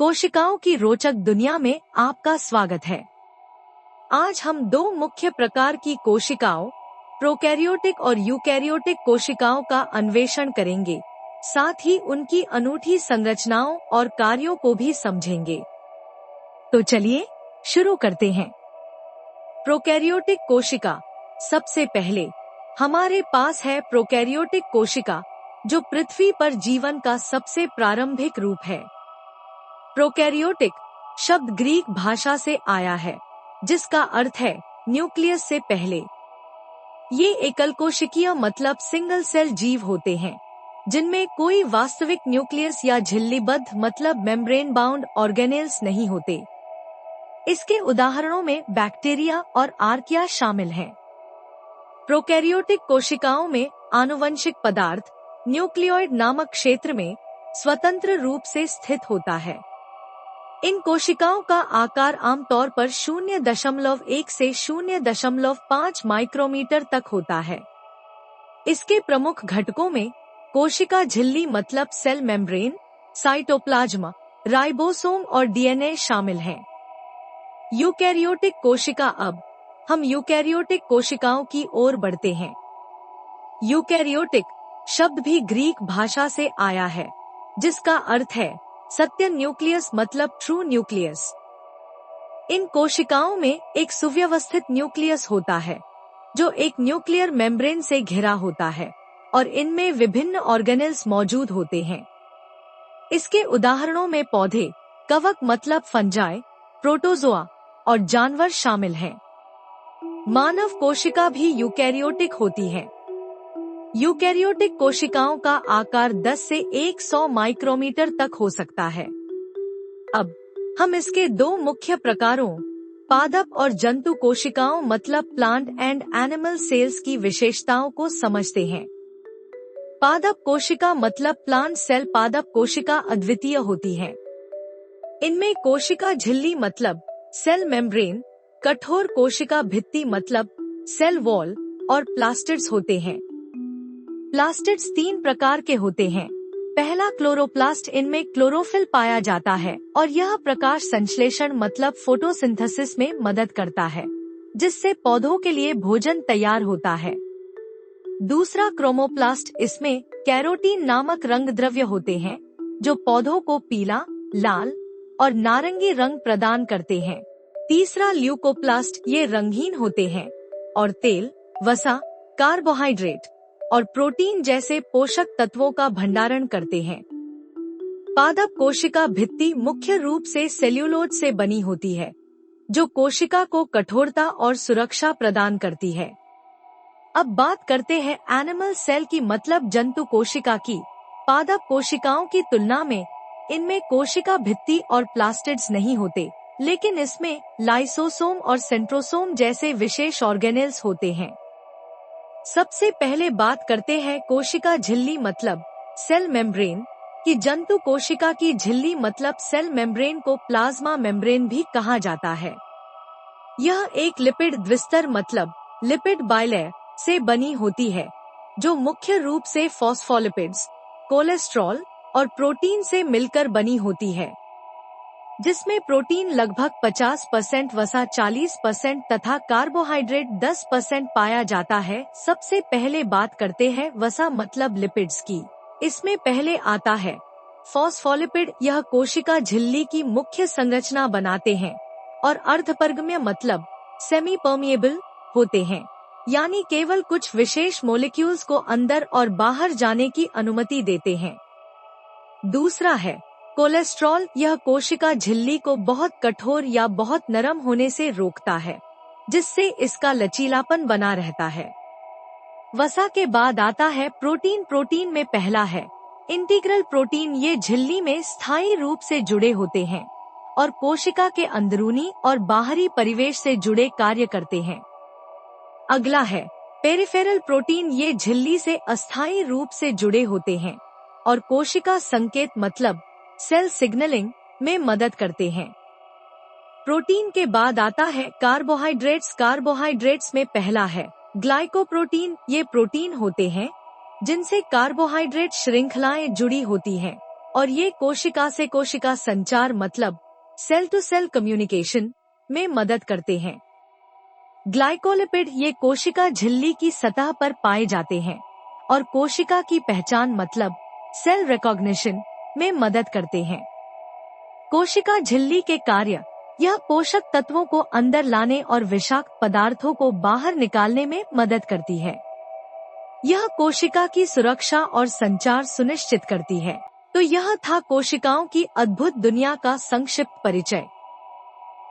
कोशिकाओं की रोचक दुनिया में आपका स्वागत है। आज हम दो मुख्य प्रकार की कोशिकाओं, प्रोकैरियोटिक और यूकैरियोटिक कोशिकाओं का अन्वेषण करेंगे, साथ ही उनकी अनूठी संरचनाओं और कार्यों को भी समझेंगे। तो चलिए शुरू करते हैं। प्रोकैरियोटिक कोशिका। सबसे पहले हमारे पास है प्रोकैरियोटिक कोशिका, जो पृथ्वी पर जीवन का सबसे प्रारंभिक रूप है। प्रोकैरियोटिक शब्द ग्रीक भाषा से आया है, जिसका अर्थ है न्यूक्लियस से पहले। ये एकल कोशिकीय मतलब सिंगल सेल जीव होते हैं, जिनमें कोई वास्तविक न्यूक्लियस या झिल्लीबद्ध मतलब मेम्ब्रेन बाउंड ऑर्गेनेल्स नहीं होते। इसके उदाहरणों में बैक्टीरिया और आर्किया शामिल हैं। प्रोकैरियोटिक कोशिकाओं में आनुवंशिक पदार्थ न्यूक्लियोइड नामक क्षेत्र में स्वतंत्र रूप से स्थित होता है। इन कोशिकाओं का आकार आमतौर पर 0.1 से 0.5 माइक्रोमीटर तक होता है। इसके प्रमुख घटकों में कोशिका झिल्ली मतलब सेल मेम्ब्रेन, साइटोप्लाज्म, राइबोसोम और डीएनए शामिल हैं। यूकैरियोटिक कोशिका। अब हम यूकैरियोटिक कोशिकाओं की ओर बढ़ते हैं। यूकैरियोटिक शब्द भी ग्रीक भाषा से आया है, जिसका अर्थ है सत्य न्यूक्लियस मतलब ट्रू न्यूक्लियस। इन कोशिकाओं में एक सुव्यवस्थित न्यूक्लियस होता है, जो एक न्यूक्लियर मेम्ब्रेन से घिरा होता है, और इनमें विभिन्न ऑर्गेनेल्स मौजूद होते हैं। इसके उदाहरणों में पौधे, कवक मतलब फंजाई, प्रोटोजोआ और जानवर शामिल हैं। मानव कोशिका भी यूकैरियोटिक होती है। यूकैरियोटिक कोशिकाओं का आकार 10 से 100 माइक्रोमीटर तक हो सकता है। अब हम इसके दो मुख्य प्रकारों, पादप और जंतु कोशिकाओं मतलब प्लांट एंड एनिमल सेल्स की विशेषताओं को समझते हैं। पादप कोशिका मतलब प्लांट सेल। पादप कोशिका अद्वितीय होती है। इनमें कोशिका झिल्ली मतलब सेल मेम्ब्रेन, कठोर कोशिका भित्ति मतलब सेल वॉल और प्लास्टिड्स होते हैं। प्लास्टिड्स 3 प्रकार के होते हैं। पहला क्लोरोप्लास्ट। इनमें क्लोरोफिल पाया जाता है और यह प्रकाश संश्लेषण मतलब फोटोसिंथेसिस में मदद करता है, जिससे पौधों के लिए भोजन तैयार होता है। दूसरा क्रोमोप्लास्ट। इसमें कैरोटीन नामक रंग द्रव्य होते हैं, जो पौधों को पीला, लाल और नारंगी रंग प्रदान करते हैं। तीसरा ल्यूकोप्लास्ट। ये रंगहीन होते हैं और तेल, वसा, कार्बोहाइड्रेट और प्रोटीन जैसे पोषक तत्वों का भंडारण करते हैं। पादप कोशिका भित्ति मुख्य रूप से सेल्यूलोज से बनी होती है, जो कोशिका को कठोरता और सुरक्षा प्रदान करती है। अब बात करते हैं एनिमल सेल की मतलब जंतु कोशिका की। पादप कोशिकाओं की तुलना में इनमें कोशिका भित्ति और प्लास्टिड्स नहीं होते, लेकिन इसमें लाइसोसोम और सेंट्रोसोम जैसे विशेष ऑर्गेनेल्स होते हैं। सबसे पहले बात करते हैं कोशिका झिल्ली मतलब सेल मेम्ब्रेन की। जंतु कोशिका की झिल्ली मतलब सेल मेम्ब्रेन को प्लाज्मा मेम्ब्रेन भी कहा जाता है। यह एक लिपिड द्विस्तर मतलब लिपिड बाइलेयर से बनी होती है, जो मुख्य रूप से फॉस्फोलिपिड्स, कोलेस्ट्रॉल और प्रोटीन से मिलकर बनी होती है, जिसमें प्रोटीन लगभग 50%, वसा 40% तथा कार्बोहाइड्रेट 10% पाया जाता है। सबसे पहले बात करते हैं वसा मतलब लिपिड्स की। इसमें पहले आता है फॉस्फोलिपिड। यह कोशिका झिल्ली की मुख्य संरचना बनाते हैं और अर्धपरगम्य मतलब सेमी परमिएबल होते हैं, यानी केवल कुछ विशेष मोलिक्यूल्स को अंदर और बाहर जाने की अनुमति देते हैं। दूसरा है कोलेस्ट्रॉल। यह कोशिका झिल्ली को बहुत कठोर या बहुत नरम होने से रोकता है, जिससे इसका लचीलापन बना रहता है। वसा के बाद आता है प्रोटीन। प्रोटीन में पहला है इंटीग्रल प्रोटीन। ये झिल्ली में स्थायी रूप से जुड़े होते हैं और कोशिका के अंदरूनी और बाहरी परिवेश से जुड़े कार्य करते हैं। अगला है पेरिफेरल प्रोटीन। ये झिल्ली से अस्थायी रूप से जुड़े होते हैं और कोशिका संकेत मतलब सेल सिग्नलिंग में मदद करते हैं। प्रोटीन के बाद आता है कार्बोहाइड्रेट्स। कार्बोहाइड्रेट्स में पहला है ग्लाइकोप्रोटीन। ये प्रोटीन होते हैं जिनसे कार्बोहाइड्रेट श्रृंखलाएं जुड़ी होती हैं और ये कोशिका से कोशिका संचार मतलब सेल टू सेल कम्युनिकेशन में मदद करते हैं। ग्लाइकोलिपिड ये कोशिका झिल्ली की सतह पर पाए जाते हैं और कोशिका की पहचान मतलब सेल रिकॉग्निशन में मदद करते हैं। कोशिका झिल्ली के कार्य, यह पोषक तत्वों को अंदर लाने और विषाक्त पदार्थों को बाहर निकालने में मदद करती है। यह कोशिका की सुरक्षा और संचार सुनिश्चित करती है। तो यह था कोशिकाओं की अद्भुत दुनिया का संक्षिप्त परिचय।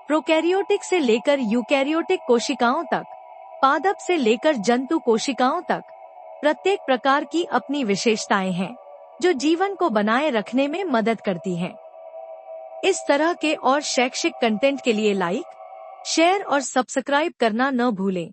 प्रोकैरियोटिक से लेकर यूकैरियोटिक कोशिकाओं तक, पादप से लेकर जंतु कोशिकाओं तक, प्रत्येक प्रकार की अपनी विशेषताएं हैं जो जीवन को बनाए रखने में मदद करती हैं। इस तरह के और शैक्षिक कंटेंट के लिए लाइक, शेयर और सब्सक्राइब करना न भूलें।